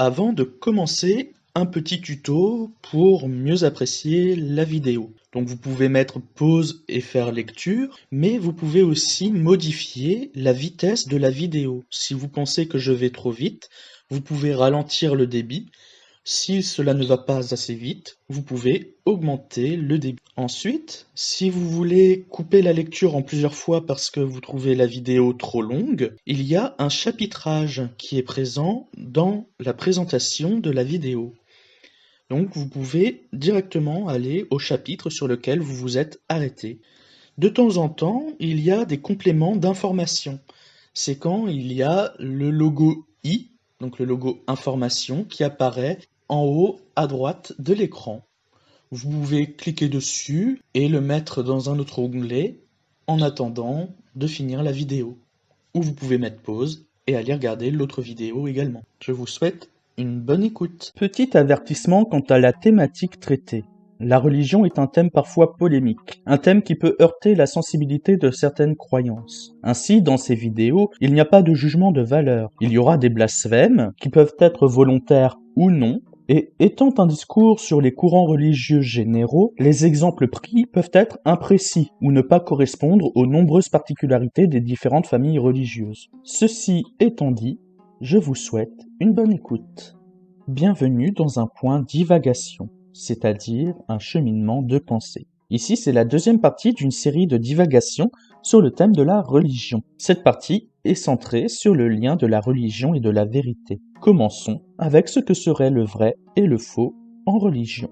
Avant de commencer, un petit tuto pour mieux apprécier la vidéo. Donc vous pouvez mettre pause et faire lecture, mais vous pouvez aussi modifier la vitesse de la vidéo. Si vous pensez que je vais trop vite, vous pouvez ralentir le débit. Si cela ne va pas assez vite, vous pouvez augmenter le débit. Ensuite, si vous voulez couper la lecture en plusieurs fois parce que vous trouvez la vidéo trop longue, il y a un chapitrage qui est présent dans la présentation de la vidéo. Donc vous pouvez directement aller au chapitre sur lequel vous vous êtes arrêté. De temps en temps, il y a des compléments d'information. C'est quand il y a le logo I, donc le logo information, qui apparaît en haut à droite de l'écran. Vous pouvez cliquer dessus et le mettre dans un autre onglet en attendant de finir la vidéo. Ou vous pouvez mettre pause et aller regarder l'autre vidéo également. Je vous souhaite une bonne écoute. Petit avertissement quant à la thématique traitée. La religion est un thème parfois polémique, un thème qui peut heurter la sensibilité de certaines croyances. Ainsi, dans ces vidéos, il n'y a pas de jugement de valeur. Il y aura des blasphèmes, qui peuvent être volontaires ou non, et étant un discours sur les courants religieux généraux, les exemples pris peuvent être imprécis ou ne pas correspondre aux nombreuses particularités des différentes familles religieuses. Ceci étant dit, je vous souhaite une bonne écoute. Bienvenue dans un point divagation, c'est-à-dire un cheminement de pensée. Ici, c'est la deuxième partie d'une série de divagations sur le thème de la religion. Cette partie est centrée sur le lien de la religion et de la vérité. Commençons avec ce que serait le vrai et le faux en religion.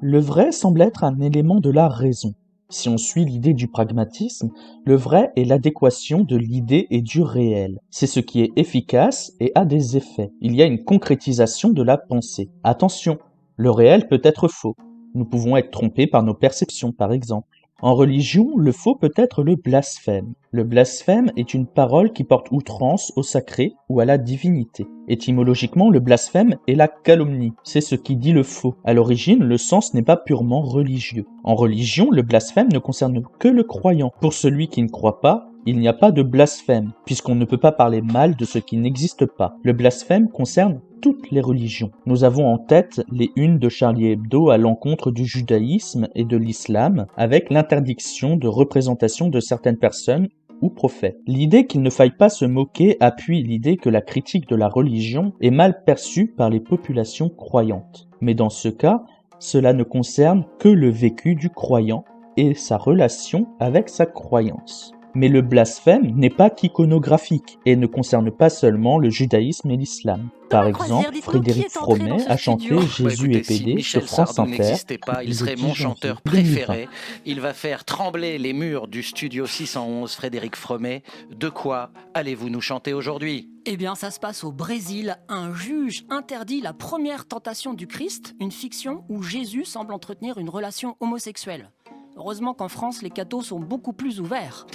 Le vrai semble être un élément de la raison. Si on suit l'idée du pragmatisme, le vrai est l'adéquation de l'idée et du réel. C'est ce qui est efficace et a des effets. Il y a une concrétisation de la pensée. Attention, le réel peut être faux. Nous pouvons être trompés par nos perceptions, par exemple. En religion, le faux peut être le blasphème. Le blasphème est une parole qui porte outrance au sacré ou à la divinité. Étymologiquement, le blasphème est la calomnie. C'est ce qui dit le faux. À l'origine, le sens n'est pas purement religieux. En religion, le blasphème ne concerne que le croyant. Pour celui qui ne croit pas, il n'y a pas de blasphème, puisqu'on ne peut pas parler mal de ce qui n'existe pas. Le blasphème concerne toutes les religions. Nous avons en tête les unes de Charlie Hebdo à l'encontre du judaïsme et de l'islam, avec l'interdiction de représentation de certaines personnes ou prophètes. L'idée qu'il ne faille pas se moquer appuie l'idée que la critique de la religion est mal perçue par les populations croyantes. Mais dans ce cas, cela ne concerne que le vécu du croyant et sa relation avec sa croyance. Mais le blasphème n'est pas qu'iconographique et ne concerne pas seulement le judaïsme et l'islam. Par exemple, Frédéric Fromet a chanté Jésus est PD sur France Inter. N'existait pas, il serait mon chanteur préféré. Il va faire trembler les murs du studio 611, Frédéric Fromet. De quoi allez-vous nous chanter aujourd'hui ? Eh bien, ça se passe au Brésil. Un juge interdit la première tentation du Christ, une fiction où Jésus semble entretenir une relation homosexuelle. Heureusement qu'en France, les cathos sont beaucoup plus ouverts.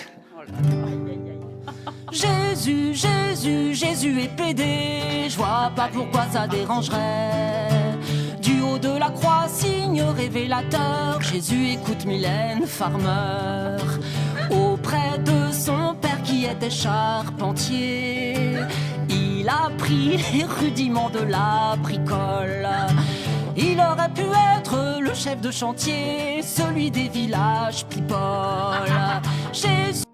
Jésus, Jésus, Jésus est pédé. Je vois pas pourquoi ça dérangerait. Du haut de la croix, signe révélateur. Jésus écoute Mylène Farmer. Auprès de son père qui était charpentier, il a appris les rudiments de la bricole. Il aurait pu être le chef de chantier, celui des villages people.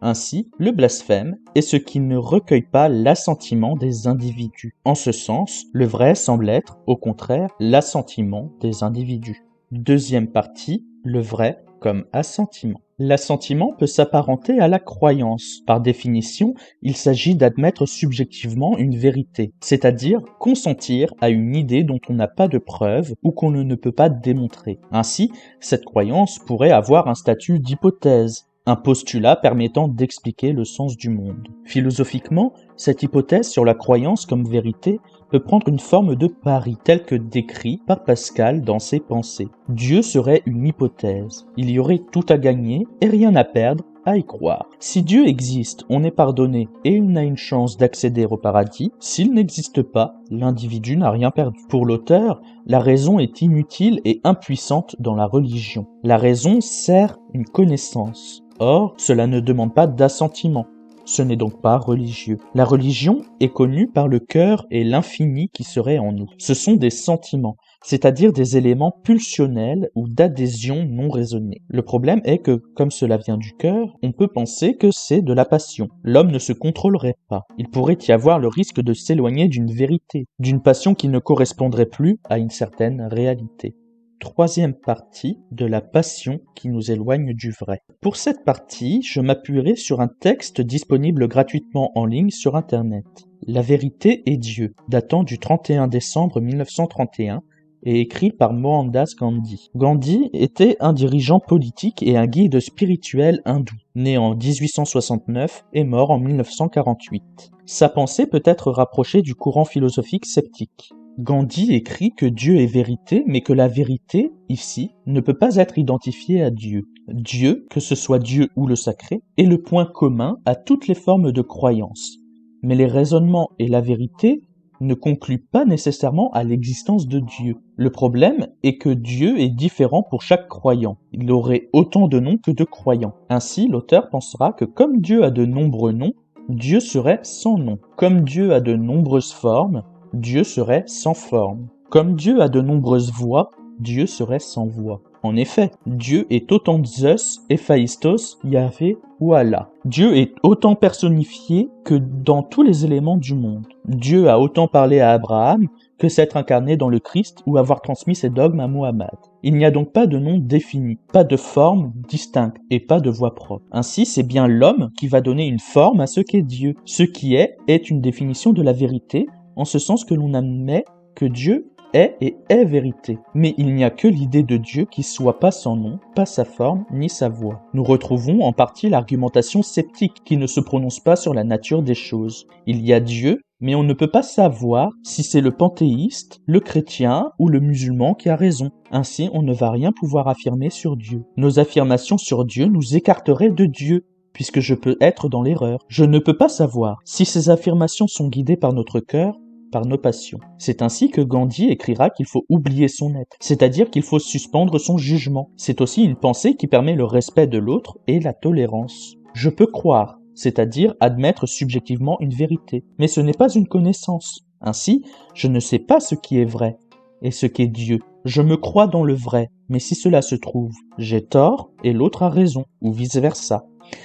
Ainsi, le blasphème est ce qui ne recueille pas l'assentiment des individus. En ce sens, le vrai semble être, au contraire, l'assentiment des individus. Deuxième partie, le vrai comme assentiment. L'assentiment peut s'apparenter à la croyance. Par définition, il s'agit d'admettre subjectivement une vérité, c'est-à-dire consentir à une idée dont on n'a pas de preuve ou qu'on ne peut pas démontrer. Ainsi, cette croyance pourrait avoir un statut d'hypothèse, un postulat permettant d'expliquer le sens du monde. Philosophiquement, cette hypothèse sur la croyance comme vérité peut prendre une forme de pari, tel que décrit par Pascal dans ses Pensées. Dieu serait une hypothèse. Il y aurait tout à gagner et rien à perdre à y croire. Si Dieu existe, on est pardonné et on a une chance d'accéder au paradis. S'il n'existe pas, l'individu n'a rien perdu. Pour l'auteur, la raison est inutile et impuissante dans la religion. La raison sert une connaissance. Or, cela ne demande pas d'assentiment. Ce n'est donc pas religieux. La religion est connue par le cœur et l'infini qui serait en nous. Ce sont des sentiments, c'est-à-dire des éléments pulsionnels ou d'adhésion non raisonnée. Le problème est que, comme cela vient du cœur, on peut penser que c'est de la passion. L'homme ne se contrôlerait pas. Il pourrait y avoir le risque de s'éloigner d'une vérité, d'une passion qui ne correspondrait plus à une certaine réalité. Troisième partie de la passion qui nous éloigne du vrai. Pour cette partie, je m'appuierai sur un texte disponible gratuitement en ligne sur Internet. La vérité est Dieu, datant du 31 décembre 1931, et écrit par Mohandas Gandhi. Gandhi était un dirigeant politique et un guide spirituel hindou, né en 1869 et mort en 1948. Sa pensée peut être rapprochée du courant philosophique sceptique. Gandhi écrit que Dieu est vérité, mais que la vérité, ici, ne peut pas être identifiée à Dieu. Dieu, que ce soit Dieu ou le sacré, est le point commun à toutes les formes de croyance. Mais les raisonnements et la vérité ne concluent pas nécessairement à l'existence de Dieu. Le problème est que Dieu est différent pour chaque croyant. Il aurait autant de noms que de croyants. Ainsi, l'auteur pensera que comme Dieu a de nombreux noms, Dieu serait sans nom. Comme Dieu a de nombreuses formes, Dieu serait sans forme. Comme Dieu a de nombreuses voix, Dieu serait sans voix. En effet, Dieu est autant Zeus, Héphaïstos, Yahvé ou Allah. Dieu est autant personnifié que dans tous les éléments du monde. Dieu a autant parlé à Abraham que s'être incarné dans le Christ ou avoir transmis ses dogmes à Mohammed. Il n'y a donc pas de nom défini, pas de forme distincte et pas de voix propre. Ainsi, c'est bien l'homme qui va donner une forme à ce qu'est Dieu. Ce qui est une définition de la vérité, en ce sens que l'on admet que Dieu est et est vérité. Mais il n'y a que l'idée de Dieu qui soit pas son nom, pas sa forme, ni sa voix. Nous retrouvons en partie l'argumentation sceptique qui ne se prononce pas sur la nature des choses. Il y a Dieu, mais on ne peut pas savoir si c'est le panthéiste, le chrétien ou le musulman qui a raison. Ainsi, on ne va rien pouvoir affirmer sur Dieu. Nos affirmations sur Dieu nous écarteraient de Dieu, puisque je peux être dans l'erreur. Je ne peux pas savoir si ces affirmations sont guidées par notre cœur, par nos passions. C'est ainsi que Gandhi écrira qu'il faut oublier son être, c'est-à-dire qu'il faut suspendre son jugement. C'est aussi une pensée qui permet le respect de l'autre et la tolérance. Je peux croire, c'est-à-dire admettre subjectivement une vérité, mais ce n'est pas une connaissance. Ainsi, je ne sais pas ce qui est vrai et ce qu'est Dieu. Je me crois dans le vrai, mais si cela se trouve, j'ai tort et l'autre a raison, ou vice-versa.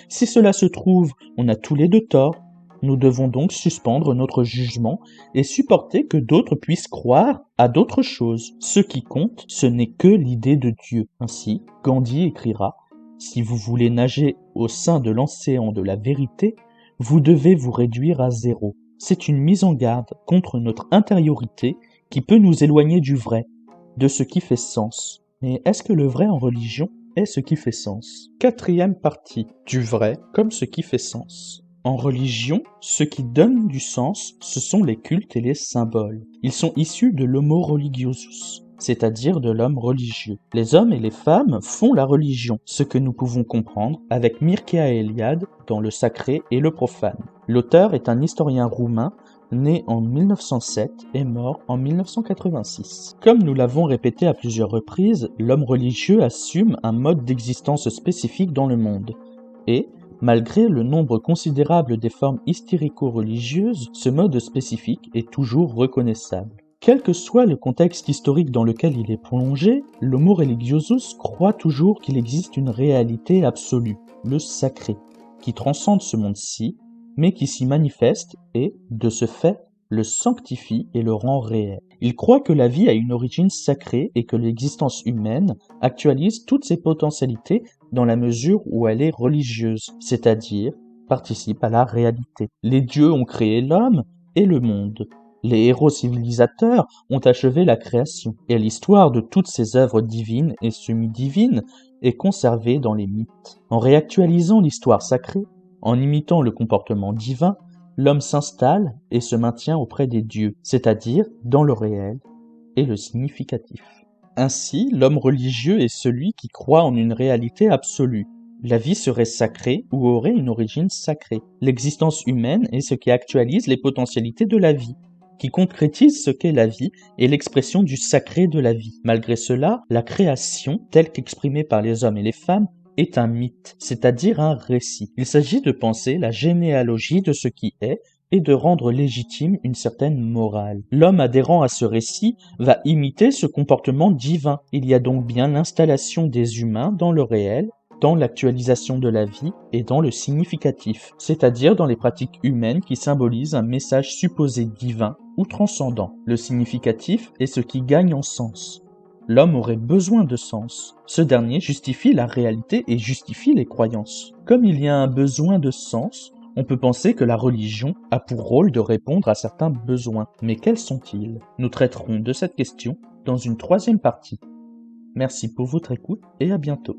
Si cela se trouve, on a tous les deux tort. Nous devons donc suspendre notre jugement et supporter que d'autres puissent croire à d'autres choses. Ce qui compte, ce n'est que l'idée de Dieu. Ainsi, Gandhi écrira « Si vous voulez nager au sein de l'océan de la vérité, vous devez vous réduire à zéro. » C'est une mise en garde contre notre intériorité qui peut nous éloigner du vrai, de ce qui fait sens. Mais est-ce que le vrai en religion est ce qui fait sens? Quatrième partie, du vrai comme ce qui fait sens. En religion, ce qui donne du sens, ce sont les cultes et les symboles. Ils sont issus de l'homo religiosus, c'est-à-dire de l'homme religieux. Les hommes et les femmes font la religion, ce que nous pouvons comprendre avec Mircea Eliade dans Le Sacré et le Profane. L'auteur est un historien roumain né en 1907 et mort en 1986. Comme nous l'avons répété à plusieurs reprises, l'homme religieux assume un mode d'existence spécifique dans le monde. Et, malgré le nombre considérable des formes hystérico-religieuses, ce mode spécifique est toujours reconnaissable. Quel que soit le contexte historique dans lequel il est plongé, l'homo religiosus croit toujours qu'il existe une réalité absolue, le sacré, qui transcende ce monde-ci, mais qui s'y manifeste et, de ce fait, le sanctifie et le rend réel. Il croit que la vie a une origine sacrée et que l'existence humaine actualise toutes ses potentialités dans la mesure où elle est religieuse, c'est-à-dire participe à la réalité. Les dieux ont créé l'homme et le monde. Les héros civilisateurs ont achevé la création, et l'histoire de toutes ces œuvres divines et semi-divines est conservée dans les mythes. En réactualisant l'histoire sacrée, en imitant le comportement divin, l'homme s'installe et se maintient auprès des dieux, c'est-à-dire dans le réel et le significatif. Ainsi, l'homme religieux est celui qui croit en une réalité absolue. La vie serait sacrée ou aurait une origine sacrée. L'existence humaine est ce qui actualise les potentialités de la vie, qui concrétise ce qu'est la vie et l'expression du sacré de la vie. Malgré cela, la création, telle qu'exprimée par les hommes et les femmes, est un mythe, c'est-à-dire un récit. Il s'agit de penser la généalogie de ce qui est et de rendre légitime une certaine morale. L'homme adhérant à ce récit va imiter ce comportement divin. Il y a donc bien l'installation des humains dans le réel, dans l'actualisation de la vie et dans le significatif, c'est-à-dire dans les pratiques humaines qui symbolisent un message supposé divin ou transcendant. Le significatif est ce qui gagne en sens. L'homme aurait besoin de sens. Ce dernier justifie la réalité et justifie les croyances. Comme il y a un besoin de sens, on peut penser que la religion a pour rôle de répondre à certains besoins. Mais quels sont-ils? Nous traiterons de cette question dans une troisième partie. Merci pour votre écoute et à bientôt.